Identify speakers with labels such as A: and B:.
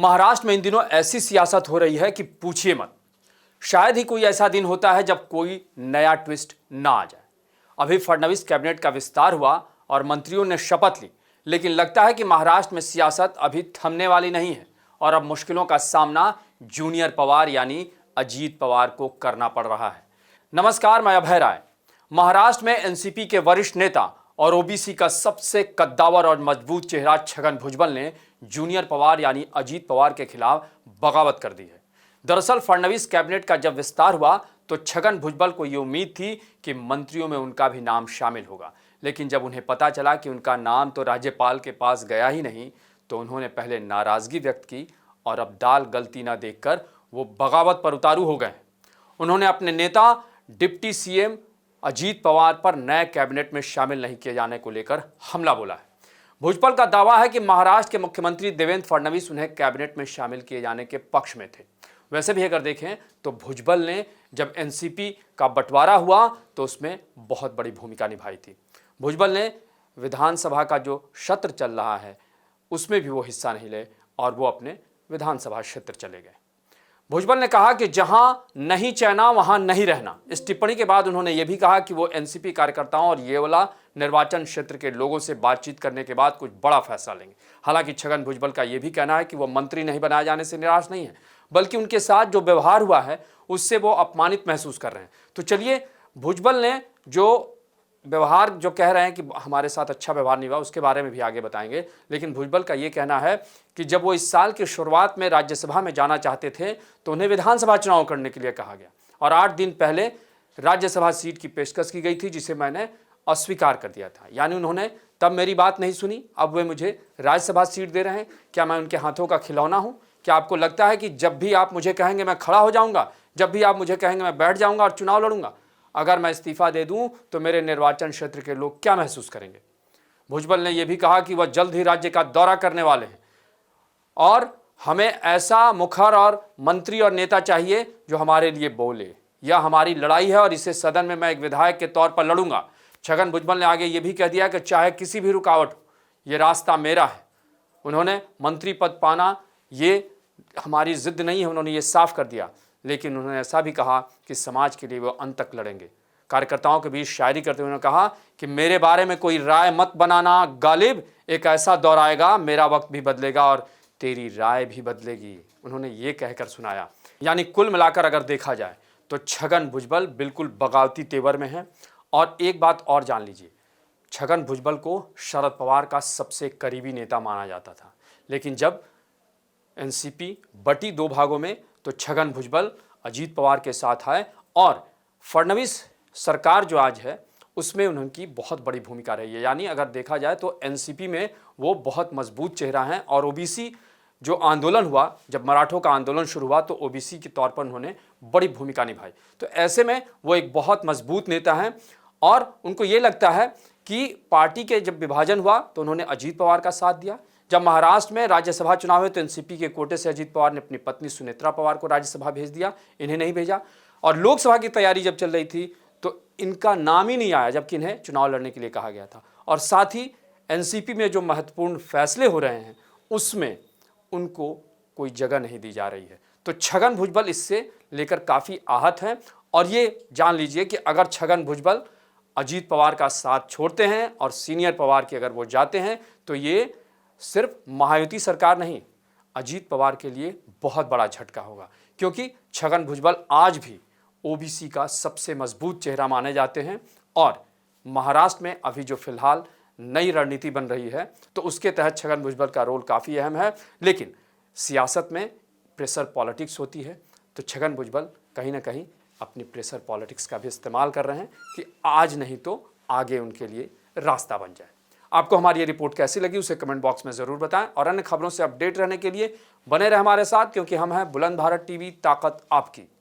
A: महाराष्ट्र में इन दिनों ऐसी सियासत हो रही है कि पूछिए मत। शायद ही कोई ऐसा दिन होता है जब कोई नया ट्विस्ट ना आ जाए। अभी फडणवीस कैबिनेट का विस्तार हुआ और मंत्रियों ने शपथ ली, लेकिन लगता है कि महाराष्ट्र में सियासत अभी थमने वाली नहीं है और अब मुश्किलों का सामना जूनियर पवार यानी अजीत पवार को करना पड़ रहा है। नमस्कार, मैं अभय राय। महाराष्ट्र में एनसीपी के वरिष्ठ नेता और ओबीसी का सबसे कद्दावर और मजबूत चेहरा छगन भुजबल ने जूनियर पवार यानी अजीत पवार के खिलाफ बगावत कर दी है। दरअसल फडणवीस कैबिनेट का जब विस्तार हुआ तो छगन भुजबल को यह उम्मीद थी कि मंत्रियों में उनका भी नाम शामिल होगा, लेकिन जब उन्हें पता चला कि उनका नाम तो राज्यपाल के पास गया ही नहीं तो उन्होंने पहले नाराजगी व्यक्त की और अब दाल गलती ना देखकर वो बगावत पर उतारू हो गए। उन्होंने अपने नेता डिप्टी सीएम अजीत पवार पर नए कैबिनेट में शामिल नहीं किए जाने को लेकर हमला बोला है। भुजबल का दावा है कि महाराष्ट्र के मुख्यमंत्री देवेंद्र फडणवीस उन्हें कैबिनेट में शामिल किए जाने के पक्ष में थे। वैसे भी अगर देखें तो भुजबल ने जब एनसीपी का बंटवारा हुआ तो उसमें बहुत बड़ी भूमिका निभाई थी। भुजबल ने विधानसभा का जो सत्र चल रहा है उसमें भी वो हिस्सा नहीं ले और वो अपने विधानसभा क्षेत्र चले गए। भुजबल ने कहा कि जहां नहीं चैना वहां नहीं रहना। इस टिप्पणी के बाद उन्होंने यह भी कहा कि वो एनसीपी कार्यकर्ताओं और येवला निर्वाचन क्षेत्र के लोगों से बातचीत करने के बाद कुछ बड़ा फैसला लेंगे। हालांकि छगन भुजबल का यह भी कहना है कि वो मंत्री नहीं बनाए जाने से निराश नहीं है, बल्कि उनके साथ जो व्यवहार हुआ है उससे वो अपमानित महसूस कर रहे हैं। तो चलिए, भुजबल ने जो व्यवहार जो कह रहे हैं कि हमारे साथ अच्छा व्यवहार नहीं हुआ उसके बारे में भी आगे बताएंगे। लेकिन भुजबल का ये कहना है कि जब वो इस साल की शुरुआत में राज्यसभा में जाना चाहते थे तो उन्हें विधानसभा चुनाव करने के लिए कहा गया और 8 दिन पहले राज्यसभा सीट की पेशकश की गई थी जिसे मैंने अस्वीकार कर दिया था। यानी उन्होंने तब मेरी बात नहीं सुनी, अब वे मुझे राज्यसभा सीट दे रहे हैं। क्या मैं उनके हाथों का खिलौना हूँ? क्या आपको लगता है कि जब भी आप मुझे कहेंगे मैं खड़ा हो जाऊँगा, जब भी आप मुझे कहेंगे मैं बैठ जाऊँगा और चुनाव लड़ूंगा? अगर मैं इस्तीफा दे दूं तो मेरे निर्वाचन क्षेत्र के लोग क्या महसूस करेंगे? भुजबल ने यह भी कहा कि वह जल्द ही राज्य का दौरा करने वाले हैं और हमें ऐसा मुखर और मंत्री और नेता चाहिए जो हमारे लिए बोले। यह हमारी लड़ाई है और इसे सदन में मैं एक विधायक के तौर पर लड़ूंगा। छगन भुजबल ने आगे यह भी कह दिया कि चाहे किसी भी रुकावट हो, यह रास्ता मेरा है। उन्होंने मंत्री पद पाना ये हमारी जिद नहीं है, उन्होंने ये साफ कर दिया। लेकिन उन्होंने ऐसा भी कहा कि समाज के लिए वो अंत तक लड़ेंगे। कार्यकर्ताओं के बीच शायरी करते हुए उन्होंने कहा कि मेरे बारे में कोई राय मत बनाना गालिब, एक ऐसा दौर आएगा मेरा वक्त भी बदलेगा और तेरी राय भी बदलेगी। उन्होंने ये कहकर सुनाया। यानी कुल मिलाकर अगर देखा जाए तो छगन भुजबल बिल्कुल बगावती तेवर में है। और एक बात और जान लीजिए, छगन भुजबल को शरद पवार का सबसे करीबी नेता माना जाता था, लेकिन जब एनसीपी बटी 2 भागों में तो छगन भुजबल अजीत पवार के साथ आए और फडणवीस सरकार जो आज है उसमें उनकी बहुत बड़ी भूमिका रही है। यानी अगर देखा जाए तो एनसीपी में वो बहुत मजबूत चेहरा हैं और ओबीसी जो आंदोलन हुआ, जब मराठों का आंदोलन शुरू हुआ तो ओबीसी के तौर पर उन्होंने बड़ी भूमिका निभाई। तो ऐसे में वो एक बहुत मजबूत नेता हैं और उनको ये लगता है कि पार्टी के जब विभाजन हुआ तो उन्होंने अजीत पवार का साथ दिया। जब महाराष्ट्र में राज्यसभा चुनाव हुए तो एनसीपी के कोटे से अजीत पवार ने अपनी पत्नी सुनेत्रा पवार को राज्यसभा भेज दिया, इन्हें नहीं भेजा। और लोकसभा की तैयारी जब चल रही थी तो इनका नाम ही नहीं आया, जबकि इन्हें चुनाव लड़ने के लिए कहा गया था। और साथ ही एनसीपी में जो महत्वपूर्ण फैसले हो रहे हैं उसमें उनको कोई जगह नहीं दी जा रही है। तो छगन भुजबल इससे लेकर काफ़ी आहत हैं और ये जान लीजिए कि अगर छगन भुजबल अजीत पवार का साथ छोड़ते हैं और सीनियर पवार के अगर वो जाते हैं तो ये सिर्फ महायुति सरकार नहीं, अजीत पवार के लिए बहुत बड़ा झटका होगा, क्योंकि छगन भुजबल आज भी ओबीसी का सबसे मजबूत चेहरा माने जाते हैं। और महाराष्ट्र में अभी जो फिलहाल नई रणनीति बन रही है तो उसके तहत छगन भुजबल का रोल काफ़ी अहम है। लेकिन सियासत में प्रेशर पॉलिटिक्स होती है तो छगन भुजबल कहीं ना कहीं अपनी प्रेशर पॉलिटिक्स का भी इस्तेमाल कर रहे हैं कि आज नहीं तो आगे उनके लिए रास्ता बन जाए। आपको हमारी ये रिपोर्ट कैसी लगी उसे कमेंट बॉक्स में ज़रूर बताएं और अन्य खबरों से अपडेट रहने के लिए बने रहे हमारे साथ, क्योंकि हम हैं बुलंद भारत टीवी, ताकत आपकी।